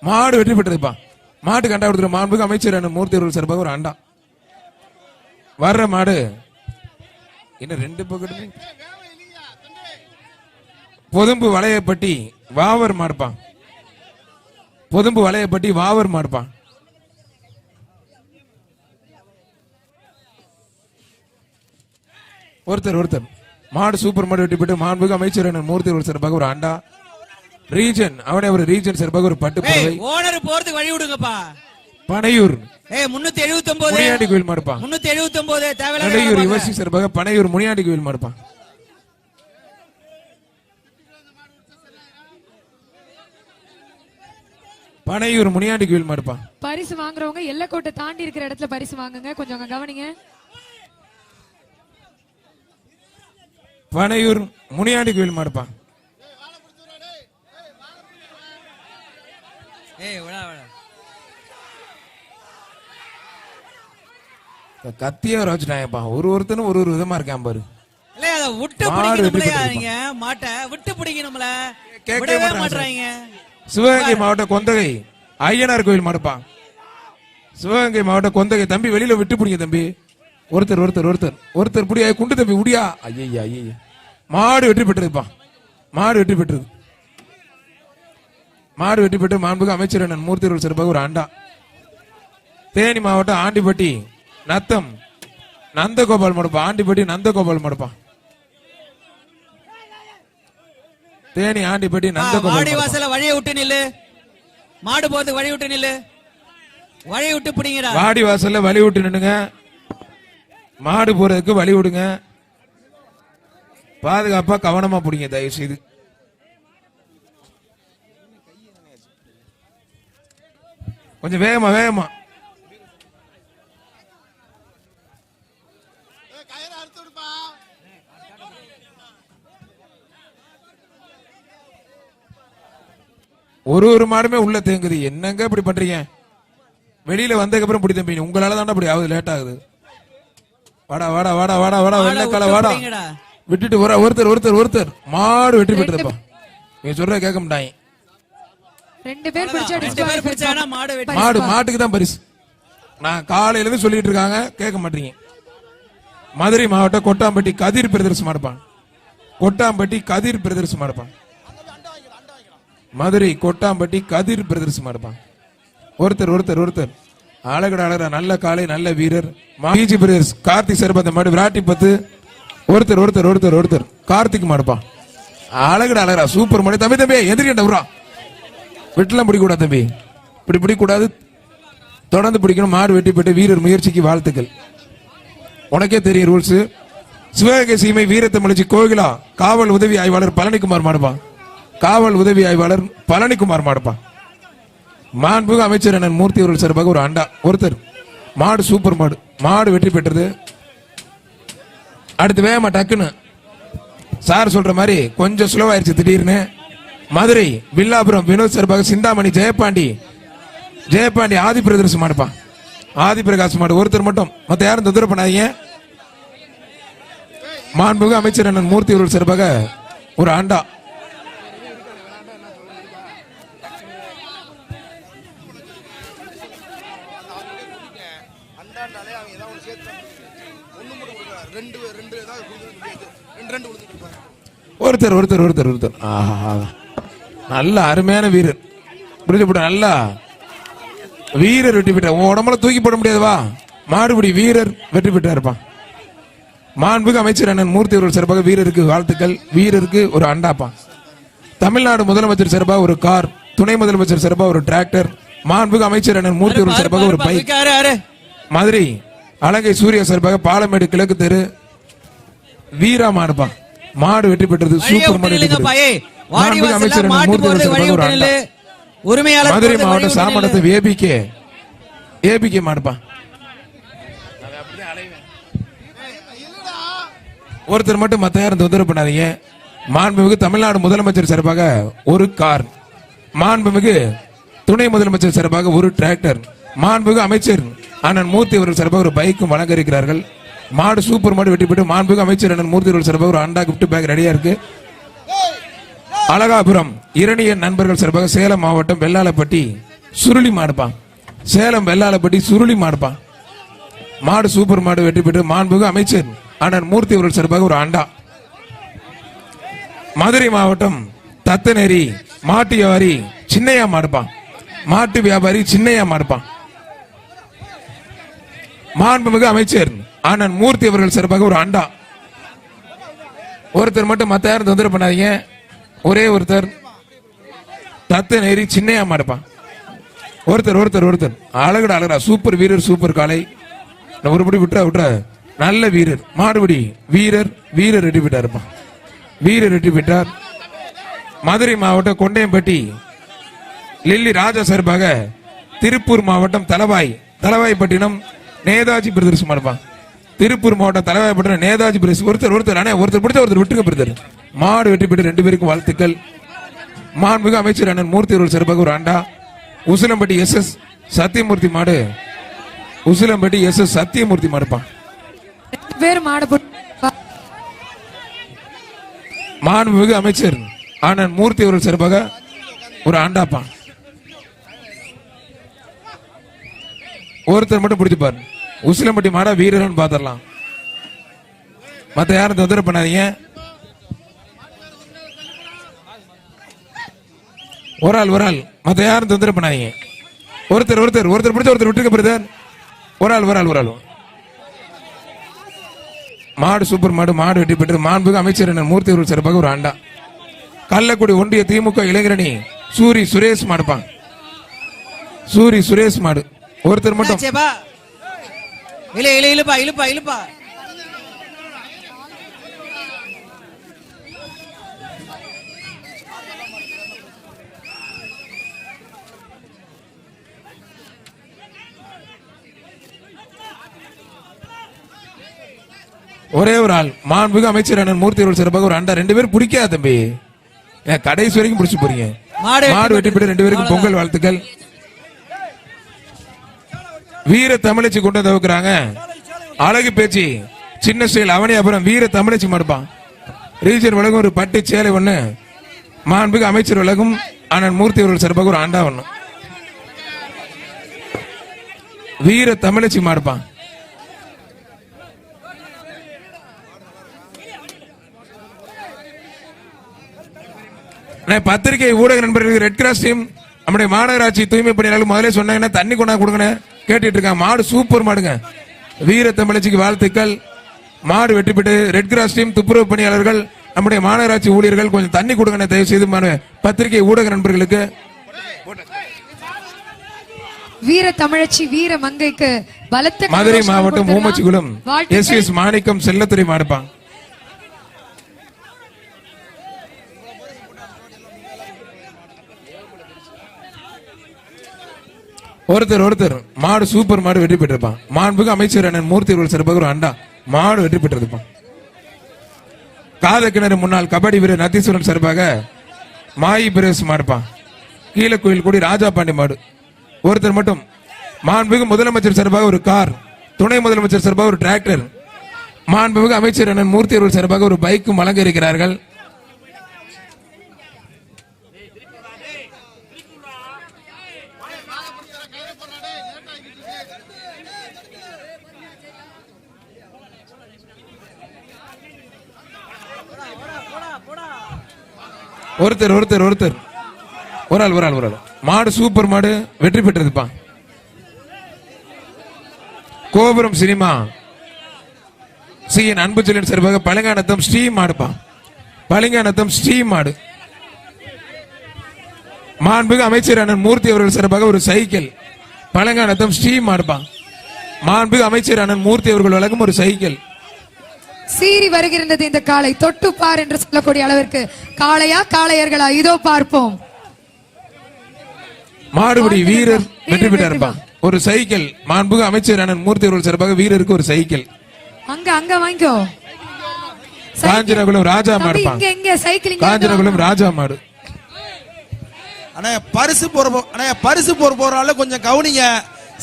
மாடு வெற்றி பெற்றதுப்பா. மாட்டுக்கு அண்டா கொடுத்துரு. மாண்புக்கு அமைச்சர் மூர்த்தி அவர்கள் சார்பாக ஒரு அண்டா. வர்ற மாடு இன்னும் 2 பக்கத்துமே பொதும்பு வளையப்பட்டி வாவர் மாடுப்பான். பொதும்பு வளையப்பட்டி வாவர் மாடுப்பான். ஒருத்தர் மாடு சூப்பர் மாடு வெட்டி போட்டு மாண்புக்கு அமைச்சர் மூர்த்தி அவர்கள் சார்பாக ஒரு அண்டா. ரீஜன் அவனே ஒரு ரீஜன் சார்பாக ஒரு பட்டு புடவை. ஓனர் போறதுக்கு வழி விடுங்கப்பா. பனையூர் 379 முனியாண்டி கோயில் மாடுப்பான். 379 தேவலா யுவசி சார்பாக பனையூர் முனியாண்டி கோயில் மாடுப்பான். பனையூர் முனியாண்டி கோயில் மாடுப்பான். பரிசு வாங்குறவங்க எல்லக்கோட்டை தாண்டி இருக்கிற இடத்துல பரிசு வாங்குங்க. கொஞ்சம் கவனிங்க. பனையூர் முனியாண்டி கோயில் மாடுப்பான். கத்தியா வச்சுட்டாங்கப்பா. ஒருத்தனும் ஒரு விதமா இருக்கான் பாரு. சிவகங்கை மாவட்ட கொந்தகை ஐயனார் கோயில் மாடுப்பான். சிவகங்கை மாவட்ட கொந்தகை தம்பி வெளியில விட்டு பிடிங்க தம்பி. ஒருத்தர் புடியா குண்டு தம்பி உடியா. ஐயா மாடு வெற்றி பெற்றதுப்பா. மாடு வெற்றி பெற்று மாண்புக்கு அமைச்சர் மூர்த்தி அவர்கள் சார்பாக ஒரு அண்டா. தேனி மாவட்டம் ஆண்டிப்பட்டி நத்தம் நந்தகோபால் மடுப்பா. ஆண்டிப்பட்டி நந்தகோபால் மடுப்பா. தேனி ஆண்டிப்பட்டி நந்தகோபால் வாசல வழியை விட்டு நில்லு. மாடு போறதுக்கு வழி விட்டு நில்லு. வழி விட்டு பிடிங்கடா. வாடி வாசல்ல வழி விட்டு நின்னுங்க. மாடு போறதுக்கு வழி விடுங்க. பாதுகாப்பா கவனமா பிடிங்க தயவு செய்து. கொஞ்சம் வேகமா ஒரு மாடுமே உள்ள தேங்குது. என்னங்க இப்படி பண்றீங்க? வெளியில வந்ததுக்கு அப்புறம் பிடி தம்பி. உங்களால தான் அப்படி ஆகுது, லேட் ஆகுது. வாடா வெள்ளக்கால வாடா. விட்டுட்டு ஒருத்தர் மாடு வெற்றி பெற்றதுப்பா. நீ சொல்ற கேட்க மாட்டாங்க. 2 பேர் மாட்டுக்கு தான் பரிசு. நான் காலையில இருந்து சொல்லிட்டு இருக்காங்க, கேட்க மாட்டீங்க. மதுரை மாவட்டம் கொட்டாம்பட்டி கதிர் பிரதர்ஸ் மாடுப்பான். மதுரை கொட்டாம்பட்டி கதிர் பிரதர்ஸ் மாடுப்பான். ஒருத்தர் அழகட நல்ல காலை நல்ல வீரர் மாஜி பிரதர்ஸ் கார்த்திக் சார்பா அந்த மாடு விராட்டி 10. ஒருத்தர் கார்த்திக் மாடுப்பான். அழகடா சூப்பர் மாடு. தம்பி எதிர்க்கிட்ட வெட்டலாம் பிடிக்கூடாது தம்பி. இப்படி பிடிக்கூடாது, தொடர்ந்து பிடிக்கணும். மாடு வெட்டி பெற்று வீரர் முயற்சிக்கு வாழ்த்துக்கள். உனக்கே தெரியும் ரூல்ஸ். சிவகங்கை சீமை வீரத்தமிழ்ச்சி கோகிலா காவல் உதவி ஆய்வாளர் பழனிக்குமார் மாடுப்பான். மாண்புக்கு அமைச்சர் மூர்த்தி அவர்கள் சார்பாக ஒரு அண்டா. ஒருத்தர் மாடு சூப்பர் மாடு வெற்றி பெற்றது. அடுத்து வேகமா டக்குன்னு சார் சொல்ற மாதிரி கொஞ்சம் ஸ்லோவாயிருச்சு திடீர்னு. மதுரை வில்லாபுரம் வினோத் சார்பாக சிந்தாமணி ஜெயபாண்டி ஆதி பிரதர்ஸ் மாடுப்பான். ஆதி பிரகாஷ் மாடு. ஒருத்தர் மட்டும், மத்த யாரும் தொந்தரவு பண்ணாதீங்க. மாண்புக்கு அமைச்சர் மூர்த்தி அவர்கள் சார்பாக ஒரு அண்டா. ஒருத்தர் நல்ல அருமையான வீரர். நல்லா வீரர் வெற்றி பெற்ற. உடம்புல தூக்கி போட முடியாதுவா. மாடுபிடி வீரர் வெற்றி பெற்றாருப்பா. மாண்புக்கு அமைச்சர் மூர்த்தி அவர்கள் சார்பாக வீரருக்கு வாழ்த்துக்கள். வீரருக்கு ஒரு அண்டாப்பா. தமிழ்நாடு முதலமைச்சர் சார்பாக ஒரு கார், துணை முதலமைச்சர் சார்பாக ஒரு டிராக்டர், மாண்புக்கு அமைச்சர் மூர்த்தி அவர்கள் சார்பாக ஒரு பைக். மதுரை அலங்கை சூர்யா சார்பாக பாலமேடு கிழக்கு தெரு வீரா மாடுப்பா. மாடு வெற்றி பெற்றது. சூப்பர் மாடு. அமைச்சர் மூர்த்தி அவர்கள் சார்பாக ஒரு அண்டா. மதுரை மாவட்டம் சாமடத்து ஏபிகே மாடுப்பா. ஒருத்தர் மட்டும் மத்த யாரும் தொந்தரவு பண்ணாதீங்க. மாண்புமிகு தமிழ்நாடு முதலமைச்சர் சார்பாக ஒரு கார், மாண்புமிகு துணை முதலமைச்சர் சார்பாக ஒரு டிராக்டர், மாண்புமிகு அமைச்சர் அண்ணன் மூர்த்தி அவர்கள் சார்பாக ஒரு பைக்கும் வழங்க இருக்கிறார்கள். மாடு சூப்பர் மாடு வெட்டி போட்டு மாண்புமிகு அமைச்சர் அண்ணன் மூர்த்தி அவர்கள் சார்பாக ஒரு அண்டா கிஃப்ட் பேக் ரெடியா இருக்கு. அழகாபுரம் இரணியன் நண்பர்கள் சார்பாக சேலம் மாவட்டம் வெள்ளாளப்பட்டி சுருளி மாடுப்பான். சேலம் வெள்ளாளப்பட்டி சுருளி மாடுப்பான். மாடு சூப்பர் மாடு வெற்றி பெற்று மாண்புமிகு அமைச்சர் அண்ணன் மூர்த்தி அவர்கள் சார்பாக ஒரு அண்டா. மதுரை மாவட்டம் தத்தநேரி மாட்டு வியாபாரி சின்னையா மாடுப்பான். மாட்டு வியாபாரி சின்னையா மாடுப்பான். மாண்புமிகு அமைச்சர் அண்ணன் மூர்த்தி அவர்கள் சார்பாக ஒரு அண்டா. ஒருத்தர் மட்டும் மத்த யாரும் தொந்தரவு பண்ணாதீங்க. ஒரே ஒருத்தர் தத்தநேரி சின்னையா மாடுப்பான். ஒருத்தர் ஒருத்தர் ஒருத்தர் அழகுடா அழகா சூப்பர் வீரர் சூப்பர் காலை ஒருபடி விட்டுற நல்ல வீரர் மாடுபடி வீரர் வீரர் வெற்றி பெற்றார். வீரர் வெற்றி பெற்றார். மதுரை மாவட்டம் கொண்டையம்பட்டி லில்லி ராஜா சார்பாக திருப்பூர் மாவட்டம் தலவாய்ப்பட்டினம் நேதாஜி பிரதர்ஸ் மாடுப்பான். திருப்பூர் மாவட்டம் தலவாய்ப்பட்டினம் நேதாஜி பிரதர்ஸ் ஒருத்தர் ஒருத்தர் பிடிச்ச ஒருத்தர் விட்டுங்க பிரதர். மாடு வெற்றி பெற்று 2 பேருக்கும் வாழ்த்துக்கள். மாண்புமிகு அமைச்சர் அண்ணன் மூர்த்தி அவர்கள் சார்பாக ஒரு அண்டா. உசிலம்பட்டி SS சத்தியமூர்த்தி மாடு. உசிலம்பட்டி SS சத்தியமூர்த்தி மாடுப்பான். பேர் மாடு மாண்புமிகு அமைச்சர் அண்ணன் மூர்த்தி அவர்கள் சார்பாக ஒரு ஆண்டாப்பான். ஒருத்தர் மட்டும் பிடிச்சு பாரு. உசிலம்பட்டி மாடா வீரர்னு பாத்திரலாம். மத்த யாரும் தொந்தரவு பண்ணாதீங்க. ஒரு ஆள் மத்த யாரும் தொந்தரவு பண்ணாதீங்க. ஒருத்தர் பிடிச்ச ஒருத்தர் விட்டுருக்க பிரதர். ஒரு ஆள் மாடு சூப்பர் மாடு வெற்றி பெற்று மாண்புமிகு அமைச்சர் அண்ணன் மூர்த்தி அவர்கள் சார்பாக ஒரு ஆண்டா. கள்ளக்குடி ஒன்றிய திமுக இளைஞரணி சூரி சுரேஷ் மாடுப்பான். சூரி சுரேஷ் மாடு. ஒருத்தர் மட்டும் இழுப்பா ஒரே ஒரு ஆள் மாண்புமிகு அமைச்சர் அண்ணன் மூர்த்தி அவர்கள் சார்பாக ஒரு அண்டா. 2 பேரும் பிடிக்காத தம்பி. கடைசி வரைக்கும் பிடிச்சு போறீங்க. மாடு வெற்றி பெற்று 2 பேருக்கும் பொங்கல் வாழ்த்துக்கள். வீர தமிழச்சி கொண்டு தவிர்க்கிறாங்க. அழகு பேச்சு சின்ன ஸ்டைல் அவனியாபுரம் வீர தமிழச்சி மாடுப்பான். ரீஜன் வழங்கும் ஒரு பட்டு சேலை ஒண்ணு. மாண்புமிகு அமைச்சர் வழங்கும் அண்ணன் மூர்த்தி அவர்கள் சார்பாக ஒரு ஆண்டா ஒண்ணு. வீர தமிழச்சி மாடுப்பான். பத்திரிகை ஊடக நண்பர்களுக்கு ரெட் கிராஸ் டீம் நம்முடைய மாநகராட்சி தூய்மை பணியாளர்கள் முதலே சொன்னாங்கன்னா தண்ணி கொண்டா கொடுங்க கேட்டுட்டு இருக்காங்க. மாடு சூப்பர் மாடுங்க. வீர தமிழச்சிக்கு வாழ்த்துக்கள். மாடு வெற்றி பெற்று ரெட் கிராஸ் டீம் துப்புரவு பணியாளர்கள் நம்முடைய மாநகராட்சி ஊழியர்கள் கொஞ்சம் தண்ணி கொடுங்க தயவு செய்து பத்திரிகை ஊடக நண்பர்களுக்கு. வீர தமிழச்சி வீர மங்கைக்கு பலத்த மதுரை மாவட்டம் ஊமச்சிகுளம் SS மாணிக்கம் செல்லத்துறை மாடுப்பான். ஒருத்தர் மாடு சூப்பர் மாடு வெற்றி பெற்றிருப்பான். மாண்புமிகு அமைச்சர் அண்ணன் மூர்த்தி அவர்கள் சார்பாக ஒரு அண்டா. மாடு வெற்றி பெற்றிருப்பான். காதக்கிணறு முன்னாள் கபடி வீரர் நத்தீஸ்வரன் சார்பாக மாயி பிரேஸ் மாடுப்பான். கீழக்கோயில் கூடி ராஜா பாண்டி மாடு. ஒருத்தர் மட்டும் மாண்புமிகு முதலமைச்சர் சார்பாக ஒரு கார். துணை முதலமைச்சர் சார்பாக ஒரு டிராக்டர். மாண்புமிகு அமைச்சர் அண்ணன் மூர்த்தி அவர்கள் சார்பாக ஒரு பைக்கும் வழங்க இருக்கிறார்கள். ஒருத்தர் ஒரு ஆள் மாடு சூப்பர் மாடு வெற்றி பெற்றதுப்பா. கோபுரம் சினிமா CN அன்பு செல்லின் சார்பாக பழங்கானத்தம் ஸ்டீம் மாடுப்பா. பழங்கானத்தம் ஸ்டீம் மாடு. மாண்புமிகு அமைச்சர் அண்ணன் மூர்த்தி அவர்கள் சார்பாக ஒரு சைக்கிள். பழங்கானத்தம் ஸ்டீம் மாடுப்பா. மாண்புமிகு அமைச்சர் அண்ணன் மூர்த்தி அவர்கள் வழங்கும் ஒரு சைக்கிள். சீறி வருகிறது இந்த காளை. தொட்டு பார் என்று சொல்லக்கூடிய அளவிற்கு காளையா காளையர்களா இதோ பார்ப்போம். மாடுபடி வீரர் வெற்றி பெற்றார். ஒரு சைக்கிள் மாண்புமிகு அமைச்சர் அண்ணன் மூர்த்தி அவர்கள் சார்பாக வீரருக்கு ஒரு சைக்கிள். அங்க வாங்கிக்கோ. காஞ்சனகுளம் ராஜா மாடுப்பா. இங்க சைக்கிள் காஞ்சனகுளம் ராஜா மாடு. அண்ணா பரிசு போறால கொஞ்சம் கவனிங்க.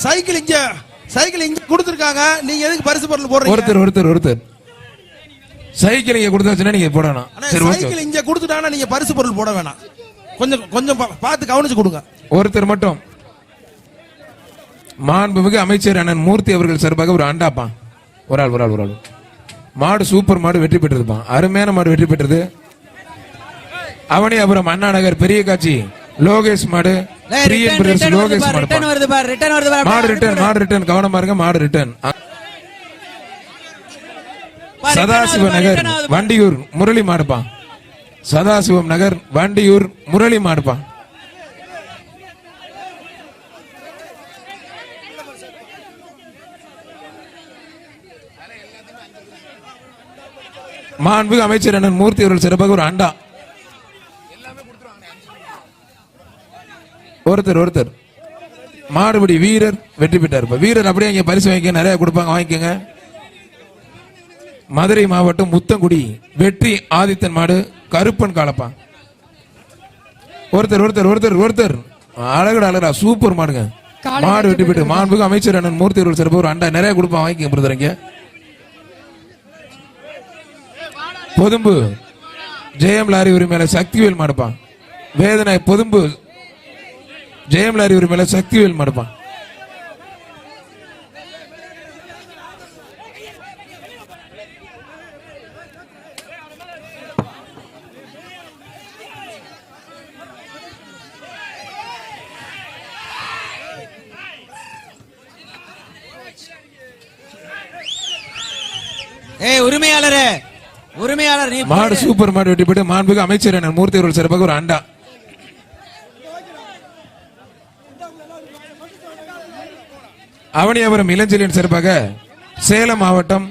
சைக்கிள் இங்க கொடுத்திருக்காங்க. நீங்க எதுக்கு பரிசு பொருள் போடுறீங்க? ஒருத்தர் சைக்கிள் இங்க கொடுத்தாச்சுன்னா நீங்க போடணும். சைக்கிள் இங்க கொடுத்துட்டாங்கன்னா நீங்க பரிசு பொருள் போட வேணாம். கொஞ்சம் பார்த்து கவனிச்சு கொடுங்க. ஒருத்தர் மட்டும் மாண்புமிகு அமைச்சர் அண்ணன் மூர்த்தி அவர்கள் சார்பாக ஒரு அண்டாப்பா. ஒரு ஆள் மாடு சூப்பர் மாடு வெற்றி பெற்றதுப்பா. அருமையான மாடு வெற்றி பெற்றது. அவனியாபுரம் அண்ணா நகர் பெரிய காட்சி லோகேஷ் மாடு. லோகேஷ் மாடு ரிட்டர்ன் கவனமா இருங்க. மாடு ரிட்டர்ன். சதாசிவ நகர் வண்டியூர் முரளி மாடுப்பா. சதாசிவம் நகர் வண்டியூர் முரளி மாடுப்பா. மாண்புமிகு அமைச்சர் அண்ணன் மூர்த்தி அவர்கள் சிறப்பாக ஒரு அண்டா. ஒருத்தர் மாடுபிடி வீரர் வெற்றி பெற்றார். வீரர் அப்படியே இங்க பரிசு வாங்கிக்க நிறைய கொடுப்பாங்க, வாங்கிக்கோங்க. மதுரை மாவட்டம் முத்தங்குடி வெற்றி ஆதித்தன் மாடு கருப்பன் காலப்பா. ஒருத்தர் அழகடா சூப்பர் மாடுங்க. மாடு வெற்றி பெற்று மாண்புமிகு அமைச்சர் அண்ணன் மூர்த்தி அவர்கள் சிறப்பாக ஒரு அண்டா நிறைய கொடுப்பாங்க, வாங்கிக்கங்க பிரதர். இங்க பொதும்பு ஜெயம் லாரி உரிமையில சக்திவேல் மாடுப்பா. வேதனை பொதும்பு ஜெயம் லாரி உரிமையில சக்திவேல் மாடுப்பா. உரிமையாளர் மாடு சூப்பர் மாடு வெட்டி போட்டு மாண்புமிகு அமைச்சர் அண்ணன் மூர்த்தி அவர்கள் சிறப்பாக ஒரு அண்டா. அவனியாபுரம் இளஞ்செழியன் சிறப்பாக சேலம் மாவட்டம்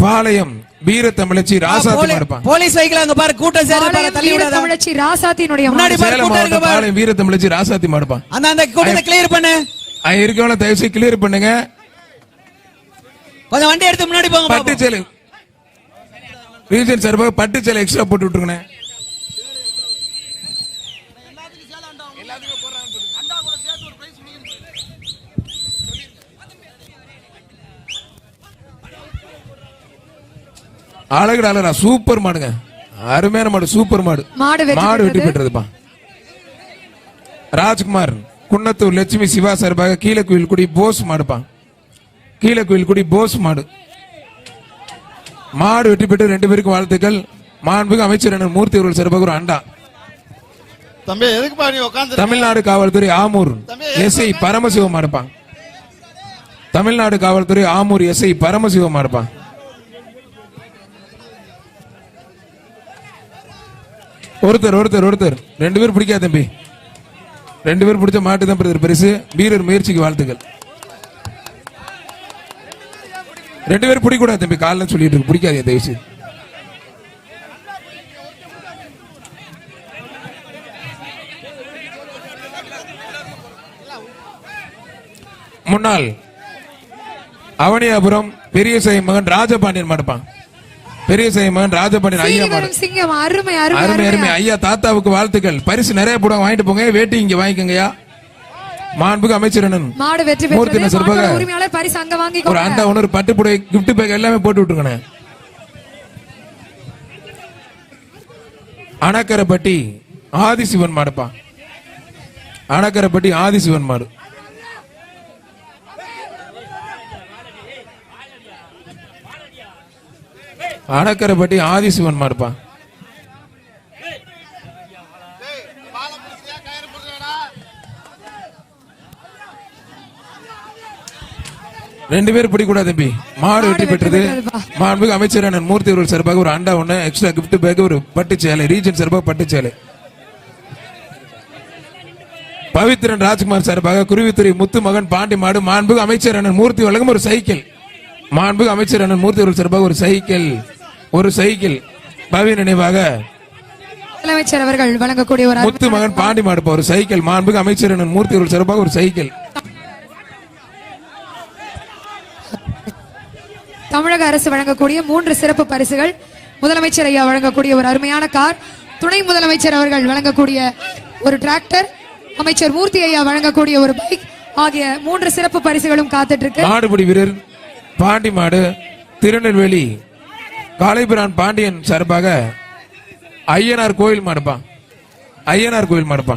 பாளையம் வீர தமிழச்சி ராசாத்தி மாடுப்பா. போலீஸ் வைக்கல அங்க பாரு கூட்டம் சேர பாரு தள்ளி விடாத. தமிழச்சி ராசாத்தினுடைய முன்னாடி பாரு சேலம் மாவட்டம் பாளையம் வீர தமிழச்சி ராசாத்தி மாடுப்பா. அந்த கூட்டத்தை கிளியர் பண்ணு. இருக்கவங்கள தயவு செய்து கிளியர் பண்ணுங்க. கொஞ்சம் வண்டி எடுத்து முன்னாடி போங்க. பட்டுச்சேலை ரீஜன் சார்பாக பட்டுச்சேலை எக்ஸ்ட்ரா போட்டு விட்டுருங்க. அழகுடா சூப்பர் மாடுங்க. அருமையான மாடு சூப்பர் மாடு. மாடு வெட்டி பெற்றதுப்பா. ராஜ்குமார் குன்னத்தூர் லட்சுமி சிவா சார்பாக கீழக்குயில் குடி போஸ் மாடுப்பா. கீழக்குயில் குடி போஸ் மாடு. மாடு வெற்றி பெற்று 2 பேருக்கு வாழ்த்துக்கள். மாண்புமிகு அமைச்சர் அண்ணன் மூர்த்தி அவர்கள் சிறப்பாக ஒரு அண்டா. தமிழ்நாடு காவல்துறை ஆமூர் எஸ்ஐ பரமசிவம் மாடுப்பா. தமிழ்நாடு காவல்துறை ஆமூர் எஸ்ஐ பரமசிவம் மாடுப்பா. ஒருத்தர் 2 பேர் பிடிக்காத தம்பி. 2 பேர் பிடிச்ச மாட்டு தான் பரிசு. வீரர் முயற்சிக்கு வாழ்த்துக்கள். 2 பேர் பிடிக்கூடாது தம்பி. காலைல சொல்லிட்டு இருக்கு பிடிக்காது தயவுசு. முன்னாள் அவனியாபுரம் பெரிய சாய் மகன் ராஜபாண்டியன் மாடுப்பான். பெரிய சாய் மகன் ராஜபாண்டியன் ஐயா மாடு. அருமை ஐயா தாத்தாவுக்கு வாழ்த்துக்கள். பரிசு நிறைய போட வாங்கிட்டு போங்க. வேட்டி இங்க வாங்கிக்கங்கயா. மாண்புமிகு அமைச்சர் அண்ணன் மாடு வெற்றி பெற்றது. உரிமையாளர் பரிசு அங்க வாங்கிக்கோங்க. ஒரு அண்டா ஒன்னு பட்டு புடை gift பேக் எல்லாமே போட்டு விட்டுருங்க. அணக்கரப்பட்டி ஆதிசிவன் மாடுப்பா. அணக்கரப்பட்டி ஆதிசிவன் மாடு. அணக்கரப்பட்டி ஆதிசிவன் மாடுப்பா. ரெண்டு பேர் பிடிக்கூடாது தம்பி. மாடு வெட்டி பெற்றது. மாண்புமிகு அமைச்சர் அண்ணன் மூர்த்தி அவர்கள் சார்பாக ஒரு அண்டா ஒண்ணு எக்ஸ்ட்ரா கிஃப்ட் பேக் ஒரு பட்டு சேலை ரீஜன் சார்பாக பட்டு சேலை. பவித்ரன் ராஜ்குமார் சார்பாக குருவித்துறை முத்து மகன் பாண்டி மாடு. மாண்புமிகு அமைச்சர் அண்ணன் மூர்த்தி வழங்கும் ஒரு சைக்கிள். மாண்புமிகு அமைச்சர் அண்ணன் மூர்த்தி அவர்கள் சார்பாக ஒரு சைக்கிள் பவி நினைவாக முதலமைச்சர் அவர்கள் வழங்கக்கூடிய ஒரு முத்து மகன் பாண்டி மாடு ஒரு சைக்கிள். மாண்புமிகு அமைச்சர் அண்ணன் மூர்த்தி அவர்கள் சார்பாக ஒரு சைக்கிள். தமிழக அரசு வழங்கக்கூடிய 3 சிறப்பு பரிசுகள். முதலமைச்சர் ஐயா வழங்கக்கூடிய ஒரு அருமையான கார். துணை முதலமைச்சர் அவர்கள் வழங்கக்கூடிய ஒரு டிராக்டர். அமைச்சர் மூர்த்தி ஐயா வழங்கக்கூடிய ஒரு பைக் ஆகிய 3 சிறப்பு பரிசுகளும் காத்துட்டு இருக்கு. மாடுபிடி வீரர் பாண்டி மாடு திருநெல்வேலி காளைபிரான் பாண்டியன் சார்பாக ஐயனார் கோயில் மாடுப்பா. ஐயனார் கோயில் மாடுப்பா.